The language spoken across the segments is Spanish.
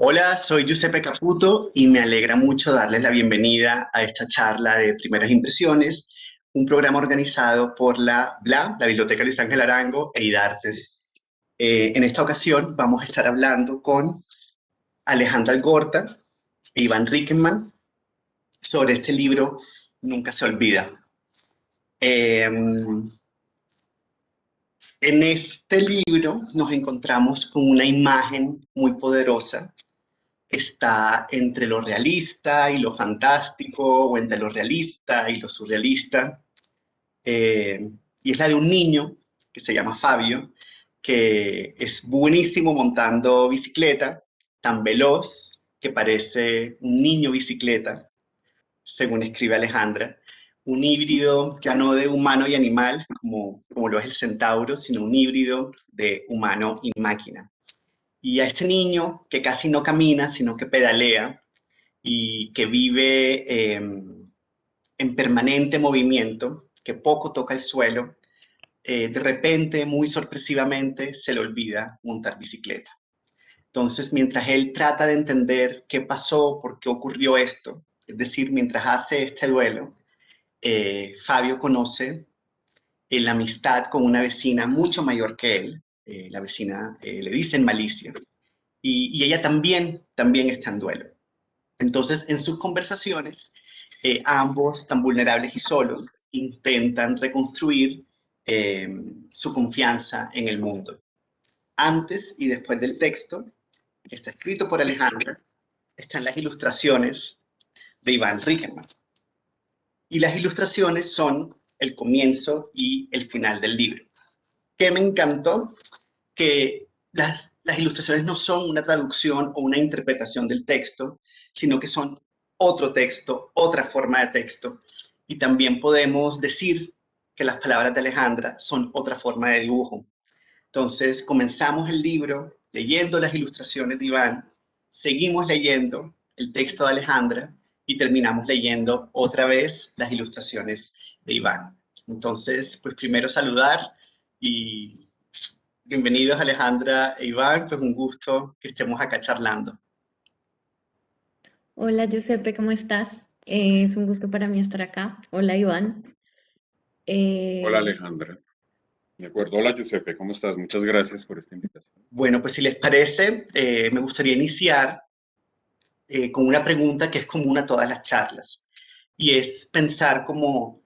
Hola, soy Giuseppe Caputo y me alegra mucho darles la bienvenida a esta charla de Primeras Impresiones, un programa organizado por la BLA, la Biblioteca Luis Ángel Arango e IDARTES. En esta ocasión vamos a estar hablando con Alejandra Algorta e Iván Rickenmann sobre este libro Nunca se olvida. En este libro nos encontramos con una imagen muy poderosa. Está entre lo realista y lo fantástico, o entre lo realista y lo surrealista. Y es la de un niño que se llama Fabio, que es buenísimo montando bicicleta, tan veloz que parece un niño bicicleta, según escribe Alejandra. Un híbrido ya no de humano y animal, como lo es el centauro, sino un híbrido de humano y máquina. Y a este niño que casi no camina, sino que pedalea y que vive en permanente movimiento, que poco toca el suelo, de repente, muy sorpresivamente, se le olvida montar bicicleta. Entonces, mientras él trata de entender qué pasó, por qué ocurrió esto, es decir, mientras hace este duelo, Fabio conoce la amistad con una vecina mucho mayor que él. La vecina le dicen Malicia, y ella también está en duelo. Entonces, en sus conversaciones, ambos, tan vulnerables y solos, intentan reconstruir eh, su confianza en el mundo. Antes y después del texto, que está escrito por Alejandra, están las ilustraciones de Iván Rickenmann. Y las ilustraciones son el comienzo y el final del libro. ¿Qué me encantó? Que las ilustraciones no son una traducción o una interpretación del texto, sino que son otro texto, otra forma de texto. Y también podemos decir que las palabras de Alejandra son otra forma de dibujo. Entonces, comenzamos el libro leyendo las ilustraciones de Iván, seguimos leyendo el texto de Alejandra y terminamos leyendo otra vez las ilustraciones de Iván. Entonces, pues primero saludar y bienvenidos Alejandra e Iván, pues un gusto que estemos acá charlando. Hola Giuseppe, ¿cómo estás? Es un gusto para mí estar acá. Hola Iván. Hola Eh, Alejandra. De acuerdo, hola Giuseppe, ¿cómo estás? Muchas gracias por esta invitación. Bueno, pues si les parece, me gustaría iniciar con una pregunta que es común a todas las charlas y es pensar como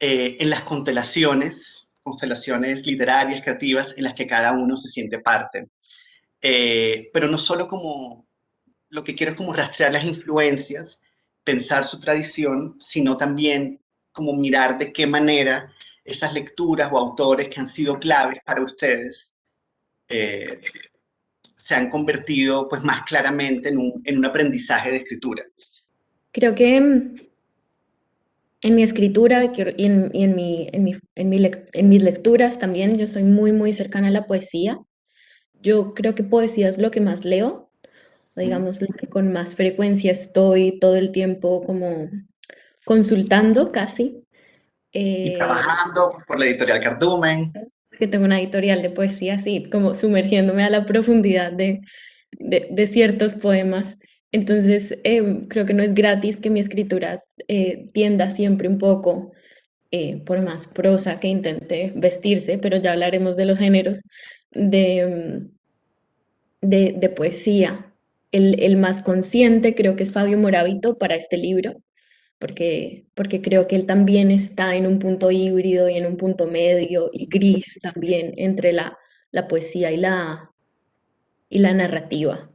en las constelaciones literarias, creativas, en las que cada uno se siente parte. Pero no solo como, lo que quiero es como rastrear las influencias, pensar su tradición, sino también como mirar de qué manera esas lecturas o autores que han sido claves para ustedes eh, se han convertido pues más claramente en un aprendizaje de escritura. Creo que en mi escritura y en mis lecturas también yo soy muy, muy cercana a la poesía. Yo creo que poesía es lo que más leo, o digamos, lo que con más frecuencia estoy todo el tiempo como consultando casi. Y Eh, trabajando por la editorial Cardumen. que tengo una editorial de poesía así, como sumergiéndome a la profundidad de ciertos poemas. Entonces, creo que no es gratis que mi escritura tienda siempre un poco, por más prosa que intente vestirse, pero ya hablaremos de los géneros, de, de poesía. El más consciente creo que es Fabio Moravito para este libro, porque creo que él también está en un punto híbrido y en un punto medio y gris también entre la poesía y la narrativa.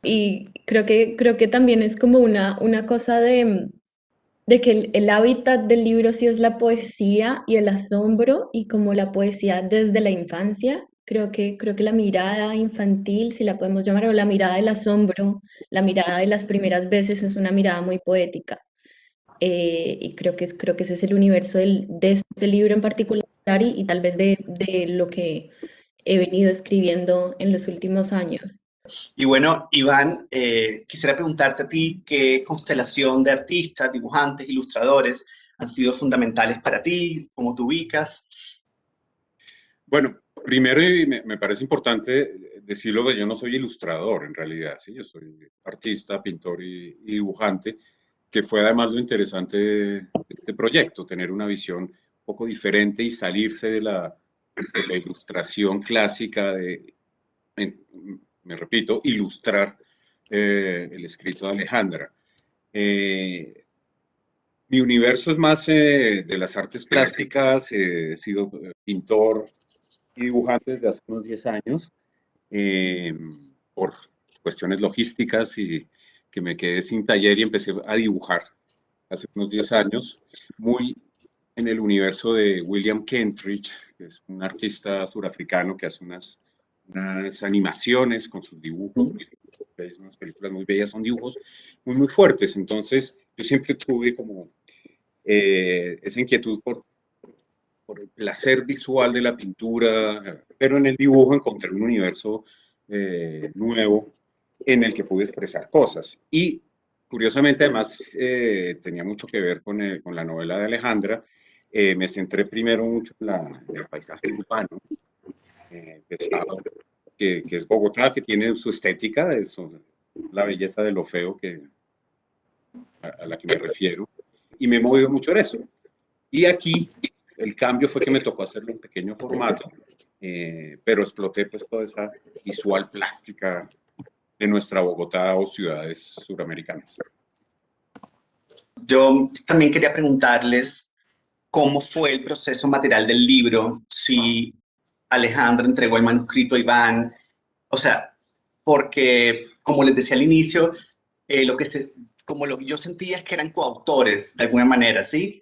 Y creo que también es como una cosa de que el hábitat del libro sí es la poesía y el asombro, y como la poesía desde la infancia. Creo que la mirada infantil, si la podemos llamar, o la mirada del asombro, la mirada de las primeras veces es una mirada muy poética. Y creo que ese es el universo de este libro en particular y tal vez de lo que he venido escribiendo en los últimos años. Y bueno, Iván, quisiera preguntarte a ti qué constelación de artistas, dibujantes, ilustradores han sido fundamentales para ti, cómo te ubicas. Bueno, primero y me parece importante decirlo que yo no soy ilustrador en realidad, ¿sí? Yo soy artista, pintor y dibujante, que fue además lo interesante de este proyecto, tener una visión un poco diferente y salirse de la ilustración clásica me repito, ilustrar el escrito de Alejandra. Mi universo es más de las artes plásticas, he sido pintor y dibujante desde hace unos 10 años, por cuestiones logísticas y que me quedé sin taller y empecé a dibujar hace unos 10 años, muy en el universo de William Kentridge, que es un artista surafricano que hace unas animaciones con sus dibujos, unas películas muy bellas, son dibujos muy fuertes. Entonces, yo siempre tuve como esa inquietud por el placer visual de la pintura, pero en el dibujo encontré un universo nuevo en el que pude expresar cosas. Y curiosamente, además, tenía mucho que ver con la novela de Alejandra. Me centré primero mucho en el paisaje urbano, pesado, que es Bogotá, que tiene su estética, es la belleza de lo feo a la que me refiero, y me he movido mucho en eso. Y aquí el cambio fue que me tocó hacerlo en pequeño formato, pero exploté pues toda esa visual plástica de nuestra Bogotá o ciudades suramericanas. Yo también quería preguntarles cómo fue el proceso material del libro, si Alejandra entregó el manuscrito a Iván, o sea, porque como les decía al inicio, lo que como lo que yo sentía es que eran coautores de alguna manera, ¿sí?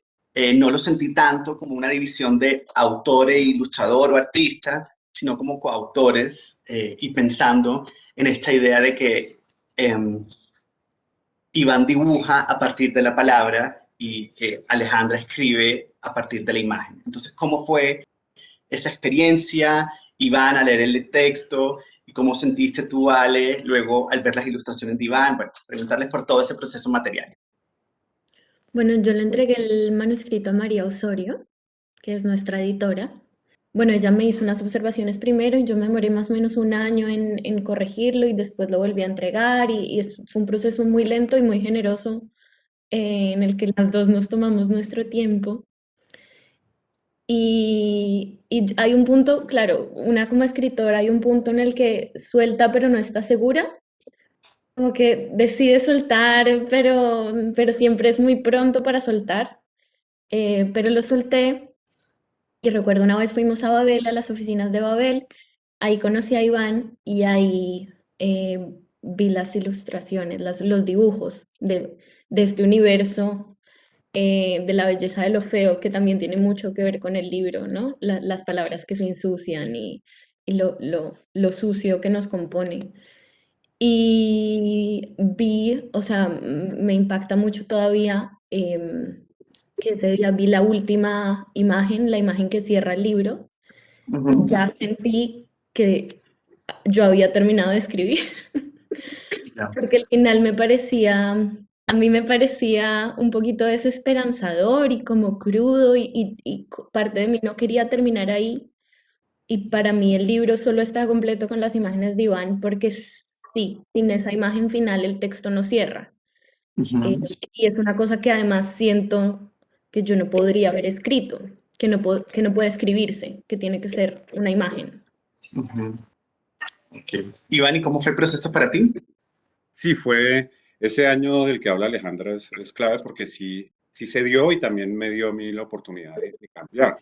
No lo sentí tanto como una división de autor e ilustrador o artista, sino como coautores y pensando en esta idea de que Iván dibuja a partir de la palabra y Alejandra escribe a partir de la imagen. Entonces, ¿cómo fue esa experiencia, Iván, al leer el texto? ¿Y cómo sentiste tú, Ale, luego al ver las ilustraciones de Iván? Bueno, preguntarles por todo ese proceso material. Bueno, yo le entregué el manuscrito a María Osorio, que es nuestra editora. Bueno, ella me hizo unas observaciones primero y yo me demoré más o menos un año en corregirlo y después lo volví a entregar fue un proceso muy lento y muy generoso, en el que las dos nos tomamos nuestro tiempo. Y hay un punto, claro, una como escritora, hay un punto en el que suelta pero no está segura, como que decide soltar, pero siempre es muy pronto para soltar. Pero lo solté y recuerdo una vez fuimos a Babel, a las oficinas de Babel, ahí conocí a Iván y ahí vi las ilustraciones, los dibujos de este universo, de la belleza de lo feo, que también tiene mucho que ver con el libro, ¿no? Las palabras que se ensucian y lo sucio que nos compone. Y vi, o sea, me impacta mucho todavía, que ese día vi la última imagen, la imagen que cierra el libro. Ya sentí que yo había terminado de escribir, porque el final me parecía, a mí me parecía un poquito desesperanzador y como crudo parte de mí no quería terminar ahí. Y para mí el libro solo está completo con las imágenes de Iván, porque sí, sin esa imagen final el texto no cierra. Y es una cosa que además siento que yo no podría haber escrito, que no puede escribirse, que tiene que ser una imagen. Okay. Iván, ¿y cómo fue el proceso para ti? Sí, fue ese año del que habla Alejandra es clave porque sí se dio y también me dio a mí la oportunidad de cambiar.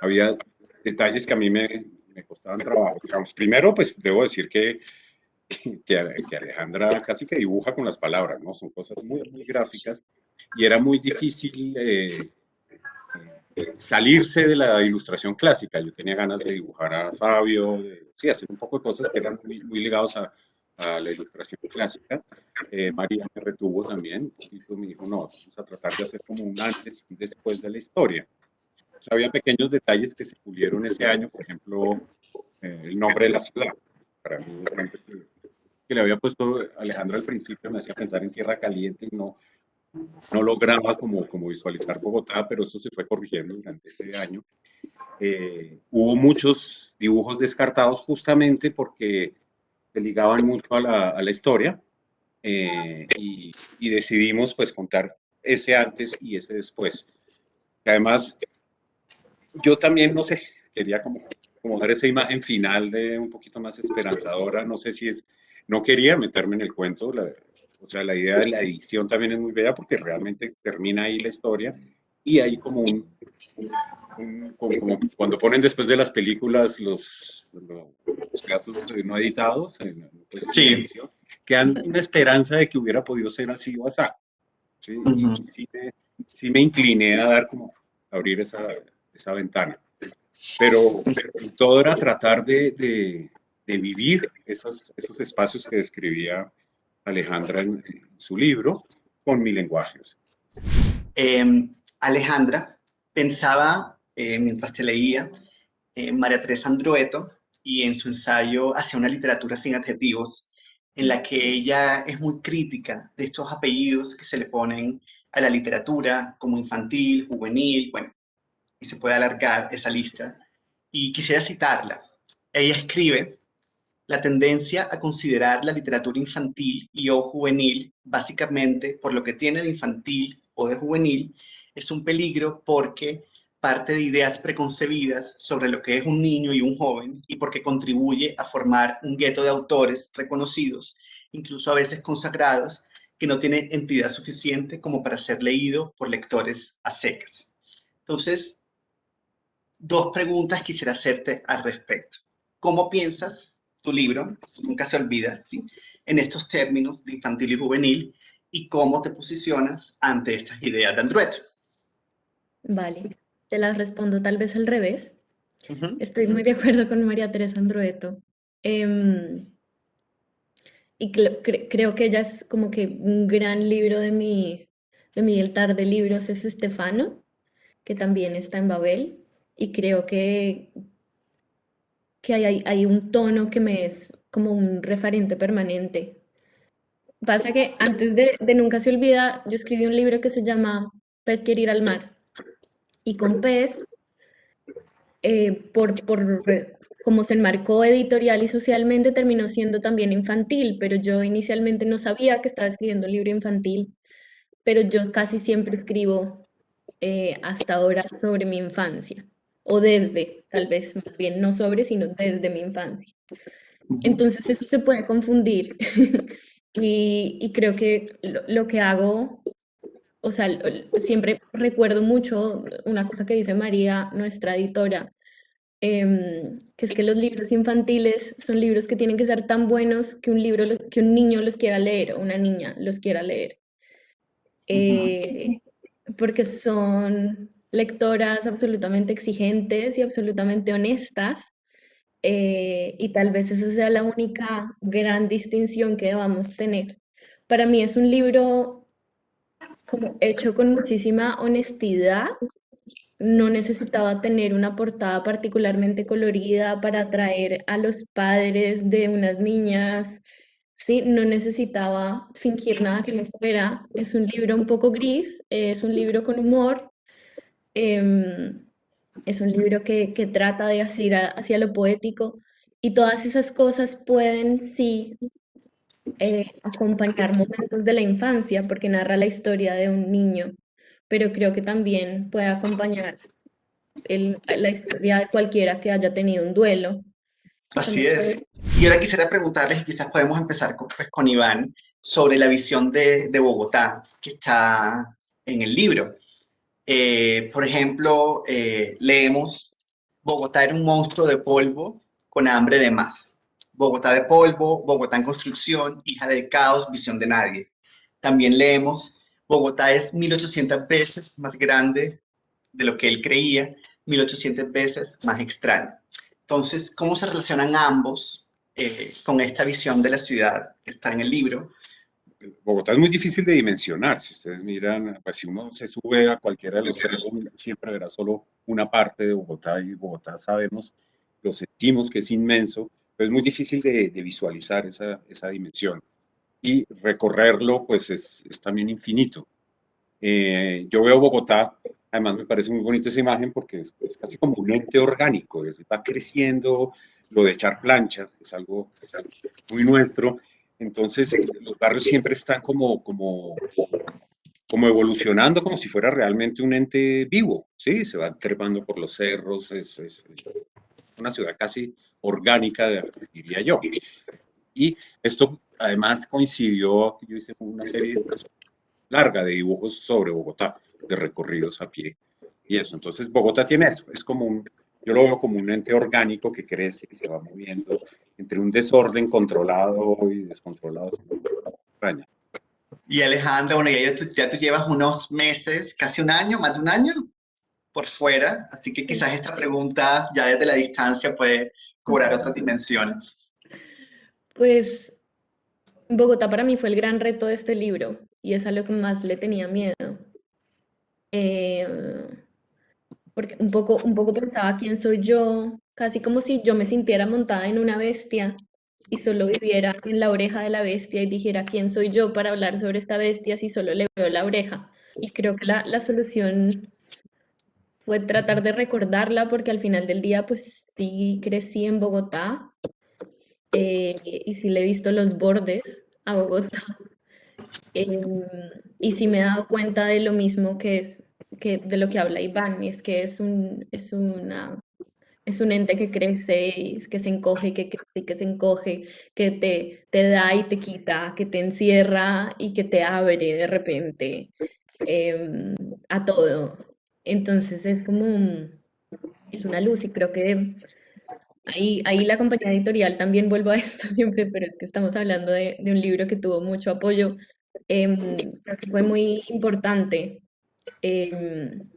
Había detalles que a mí me costaban trabajo. Digamos, primero, pues debo decir que que Alejandra casi que dibuja con las palabras, ¿no? Son cosas muy, muy gráficas y era muy difícil salirse de la ilustración clásica. Yo tenía ganas de dibujar a Fabio, sí, hacer un poco de cosas que eran muy, muy ligados a la ilustración clásica. María me retuvo también, y me dijo, no, vamos a tratar de hacer como un antes y un después de la historia. O sea, había pequeños detalles que se pulieron ese año, por ejemplo, el nombre de la ciudad. Para mí, el nombre que le había puesto Alejandra al principio me hacía pensar en Tierra Caliente y no lograba como visualizar Bogotá, pero eso se fue corrigiendo durante ese año. Hubo muchos dibujos descartados justamente porque se ligaban mucho a la historia y decidimos pues contar ese antes y ese después. Además, yo también, no sé, quería como dar esa imagen final de un poquito más esperanzadora, no sé si es, no quería meterme en el cuento, o sea, la idea de la edición también es muy bella porque realmente termina ahí la historia y hay como como cuando ponen después de las películas los casos no editados, pues, Sí. en edición, que dan una esperanza de que hubiera podido ser así o así. ¿Sí? Y sí me incliné a dar como abrir esa ventana. Pero todo era tratar de vivir esos espacios que describía Alejandra en su libro con mi lenguaje. Alejandra, pensaba, mientras te leía, María Teresa Andrueto y en su ensayo Hacia una literatura sin adjetivos, en la que ella es muy crítica de estos apellidos que se le ponen a la literatura como infantil, juvenil, bueno, y se puede alargar esa lista. Y quisiera citarla. Ella escribe: la tendencia a considerar la literatura infantil y o juvenil, básicamente por lo que tiene de infantil o de juvenil, es un peligro porque parte de ideas preconcebidas sobre lo que es un niño y un joven y porque contribuye a formar un gueto de autores reconocidos, incluso a veces consagrados, que no tiene entidad suficiente como para ser leído por lectores a secas. Entonces, dos preguntas quisiera hacerte al respecto. ¿Cómo piensas tu libro, nunca se olvida, ¿sí?, en estos términos de infantil y juvenil, y cómo te posicionas ante estas ideas de Andrueto? Vale, te las respondo tal vez al revés. Estoy muy de acuerdo con María Teresa Andrueto. Y creo que ella es como que un gran libro de mi altar de libros es Estefano, que también está en Babel. Y creo que hay un tono que me es como un referente permanente. Pasa que antes de Nunca se olvida, yo escribí un libro que se llama Pez quiere ir al mar. Y con Pez, como se enmarcó editorial y socialmente, terminó siendo también infantil, pero yo inicialmente no sabía que estaba escribiendo un libro infantil, pero yo casi siempre escribo hasta ahora sobre mi infancia, o desde, tal vez más bien no sobre, sino desde mi infancia. Entonces eso se puede confundir y creo que lo que hago, o sea, siempre recuerdo mucho una cosa que dice María, nuestra editora, que es que los libros infantiles son libros que tienen que ser tan buenos que que un niño los quiera leer o una niña los quiera leer. Porque son lectoras absolutamente exigentes y absolutamente honestas, y tal vez esa sea la única gran distinción que debamos tener. Para mí es un libro como hecho con muchísima honestidad. No necesitaba tener una portada particularmente colorida para atraer a los padres de unas niñas, ¿sí? No necesitaba fingir nada que no fuera. Es un libro un poco gris, es un libro con humor, es un libro que trata de ir hacia lo poético y todas esas cosas pueden, sí, acompañar momentos de la infancia porque narra la historia de un niño, pero creo que también puede acompañar la historia de cualquiera que haya tenido un duelo. Así es. Y ahora quisiera preguntarles, y quizás podemos empezar con Iván, sobre la visión de Bogotá que está en el libro. Por ejemplo, leemos: Bogotá era un monstruo de polvo con hambre de más. Bogotá de polvo, Bogotá en construcción, hija del caos, visión de nadie. También leemos, Bogotá es 1800 veces más grande de lo que él creía, 1800 veces más extraño. Entonces, ¿cómo se relacionan ambos con esta visión de la ciudad que está en el libro? Bogotá es muy difícil de dimensionar. Si ustedes miran, pues si uno se sube a cualquiera de los cerros, siempre verá solo una parte de Bogotá, y Bogotá sabemos, lo sentimos que es inmenso, pero es muy difícil de visualizar esa dimensión. Y recorrerlo, pues es también infinito. Yo veo Bogotá, además me parece muy bonita esa imagen porque es casi como un ente orgánico, va creciendo. Lo de echar plancha es algo muy nuestro. Entonces, los barrios siempre están como evolucionando, como si fuera realmente un ente vivo, ¿sí? Se va trepando por los cerros, es una ciudad casi orgánica, diría yo. Y esto además coincidió, yo hice una serie larga de dibujos sobre Bogotá, de recorridos a pie y eso. Entonces, Bogotá tiene eso, es como yo lo veo como un ente orgánico que crece, que se va moviendo entre un desorden controlado y descontrolado. Extraña. Y Alejandra, bueno, ya tú llevas unos meses, casi un año, más de un año por fuera, así que quizás esta pregunta ya desde la distancia puede cobrar otras dimensiones. Pues Bogotá para mí fue el gran reto de este libro y es a lo que más le tenía miedo. Eh, Porque un poco pensaba quién soy yo, casi como si yo me sintiera montada en una bestia y solo viviera en la oreja de la bestia y dijera quién soy yo para hablar sobre esta bestia si solo le veo la oreja. Y creo que la solución fue tratar de recordarla porque al final del día pues sí crecí en Bogotá y sí le he visto los bordes a Bogotá. Em, y sí me he dado cuenta de lo mismo de lo que habla Iván, y es que es un ente que crece, y que se encoge, que crece y que se encoge, que te da y te quita, que te encierra y que te abre de repente a todo. Entonces es como, es una luz y creo que ahí la compañía editorial también vuelvo a esto siempre, pero es que estamos hablando de un libro que tuvo mucho apoyo. Creo que fue muy importante. em,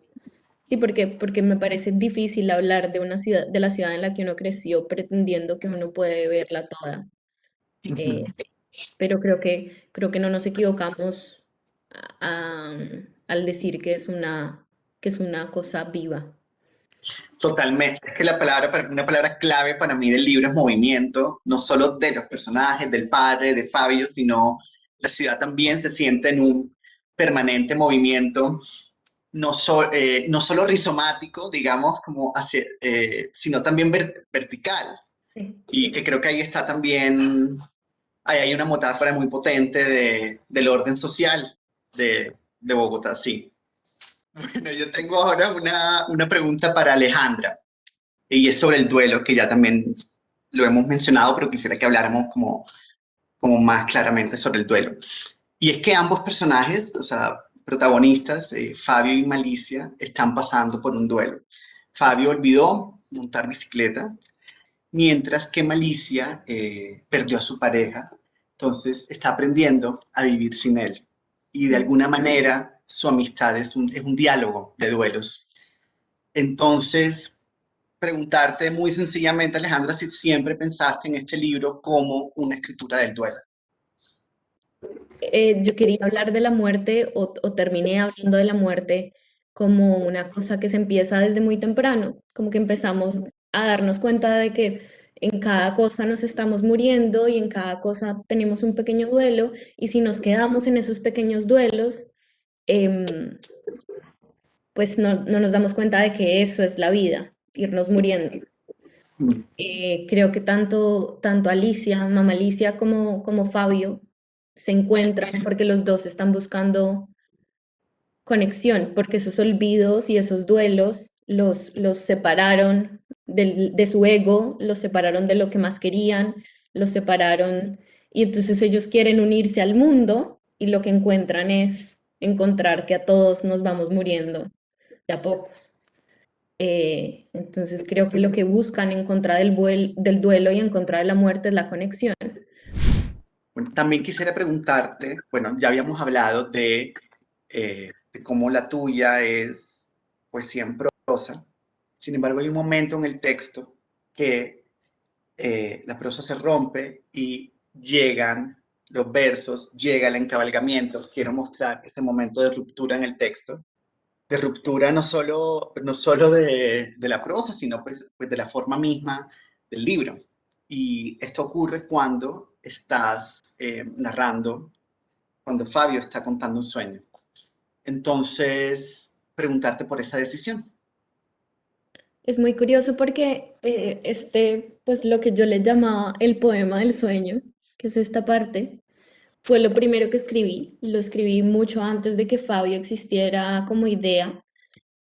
sí, porque me parece difícil hablar de una ciudad, de la ciudad en la que uno creció pretendiendo que uno puede verla toda. Eh, pero creo que no nos equivocamos al decir que es una cosa viva. Totalmente. Es que una palabra clave para mí del libro es movimiento, no solo de los personajes, del padre, de Fabio, sino la ciudad también se siente en un permanente movimiento, no solo rizomático, digamos, sino también vertical. Sí. Y que creo que ahí está también, ahí hay una metáfora muy potente del orden social de Bogotá, sí. Bueno, yo tengo ahora una pregunta para Alejandra y es sobre el duelo, que ya también lo hemos mencionado, pero quisiera que habláramos como más claramente sobre el duelo. Y es que ambos personajes, o sea, protagonistas, Fabio y Malicia, están pasando por un duelo. Fabio olvidó montar bicicleta, mientras que Malicia perdió a su pareja, entonces está aprendiendo a vivir sin él. Y de alguna manera su amistad es un diálogo de duelos. Entonces, preguntarte muy sencillamente, Alejandra, si siempre pensaste en este libro como una escritura del duelo. Yo quería hablar de la muerte o terminé hablando de la muerte como una cosa que se empieza desde muy temprano, como que empezamos a darnos cuenta de que en cada cosa nos estamos muriendo y en cada cosa tenemos un pequeño duelo y si nos quedamos en esos pequeños duelos, em, pues no nos damos cuenta de que eso es la vida, irnos muriendo. Creo que tanto Alicia, mamá Alicia, como Fabio se encuentran porque los dos están buscando conexión, porque esos olvidos y esos duelos los separaron de su ego, los separaron de lo que más querían, los separaron y entonces ellos quieren unirse al mundo y lo que encuentran es encontrar que a todos nos vamos muriendo de a pocos. Entonces creo que lo que buscan en contra del duelo y en contra de la muerte es la conexión. Bueno, también quisiera preguntarte, bueno, ya habíamos hablado de cómo la tuya es poesía en prosa. Sin embargo, hay un momento en el texto que la prosa se rompe y llegan los versos, llega el encabalgamiento. Quiero mostrar ese momento de ruptura en el texto, de ruptura no solo de la prosa, sino pues de la forma misma del libro. Y esto ocurre cuando estás narrando, cuando Fabio está contando un sueño. Entonces, preguntarte por esa decisión. Es muy curioso porque pues lo que yo le llamaba el poema del sueño, que es esta parte, fue lo primero que escribí. Lo escribí mucho antes de que Fabio existiera como idea.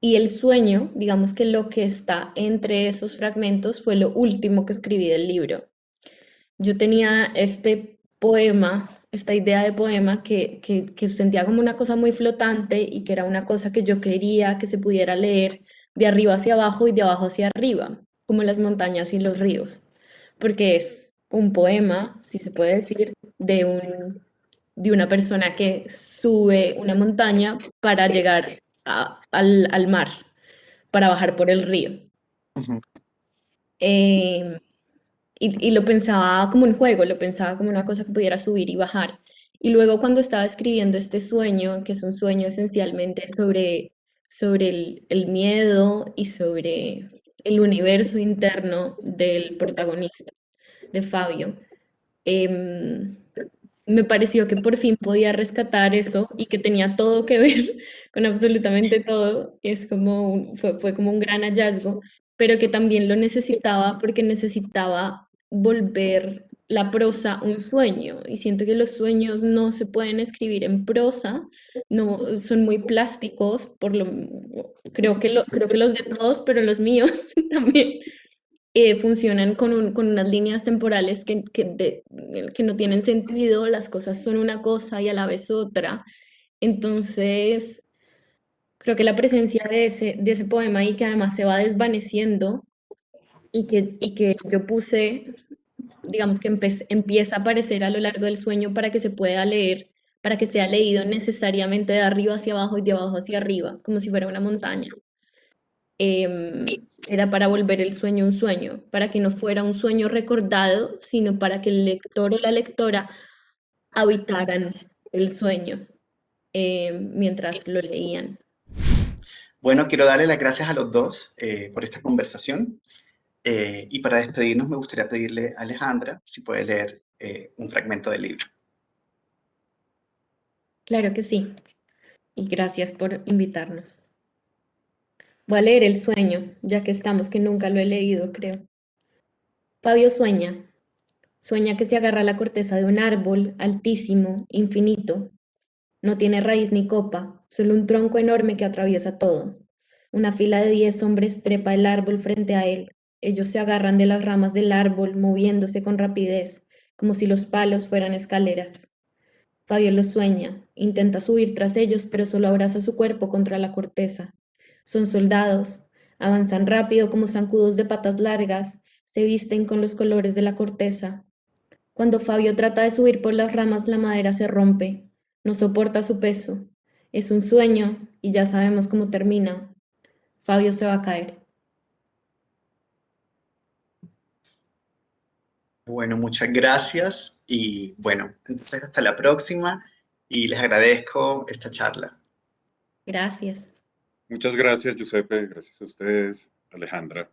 Y el sueño, digamos que lo que está entre esos fragmentos fue lo último que escribí del libro. Yo tenía este poema, esta idea de poema que sentía como una cosa muy flotante y que era una cosa que yo quería que se pudiera leer de arriba hacia abajo y de abajo hacia arriba, como las montañas y los ríos, porque es un poema, si se puede decir, de una persona que sube una montaña para llegar al mar, para bajar por el río. Uh-huh. Y lo pensaba como un juego, lo pensaba como una cosa que pudiera subir y bajar. Y luego cuando estaba escribiendo este sueño, que es un sueño esencialmente sobre el miedo y sobre el universo interno del protagonista, de Fabio, em, me pareció que por fin podía rescatar eso y que tenía todo que ver con absolutamente todo. Es como fue como un gran hallazgo, pero que también lo necesitaba porque necesitaba volver la prosa un sueño. Y siento que los sueños no se pueden escribir en prosa, no, son muy plásticos, creo que los de todos, pero los míos también funcionan con unas líneas temporales que no tienen sentido, las cosas son una cosa y a la vez otra. Entonces, creo que la presencia de ese poema y que además se va desvaneciendo y que yo puse, digamos que empieza a aparecer a lo largo del sueño para que se pueda leer, para que sea leído necesariamente de arriba hacia abajo y de abajo hacia arriba, como si fuera una montaña. Era para volver el sueño un sueño, para que no fuera un sueño recordado, sino para que el lector o la lectora habitaran el sueño mientras lo leían. Bueno, quiero darle las gracias a los dos por esta conversación. Y para despedirnos me gustaría pedirle a Alejandra si puede leer un fragmento del libro. Claro que sí, y gracias por invitarnos. Voy a leer el sueño, ya que estamos, que nunca lo he leído, creo. Fabio sueña. Sueña que se agarra a la corteza de un árbol altísimo, infinito. No tiene raíz ni copa, solo un tronco enorme que atraviesa todo. Una fila de 10 hombres trepa el árbol frente a él. Ellos se agarran de las ramas del árbol, moviéndose con rapidez, como si los palos fueran escaleras. Fabio los sueña, intenta subir tras ellos, pero solo abraza su cuerpo contra la corteza. Son soldados, avanzan rápido como zancudos de patas largas, se visten con los colores de la corteza. Cuando Fabio trata de subir por las ramas, la madera se rompe, no soporta su peso. Es un sueño y ya sabemos cómo termina. Fabio se va a caer. Bueno, muchas gracias y bueno, entonces hasta la próxima y les agradezco esta charla. Gracias. Muchas gracias, Giuseppe. Gracias a ustedes, Alejandra.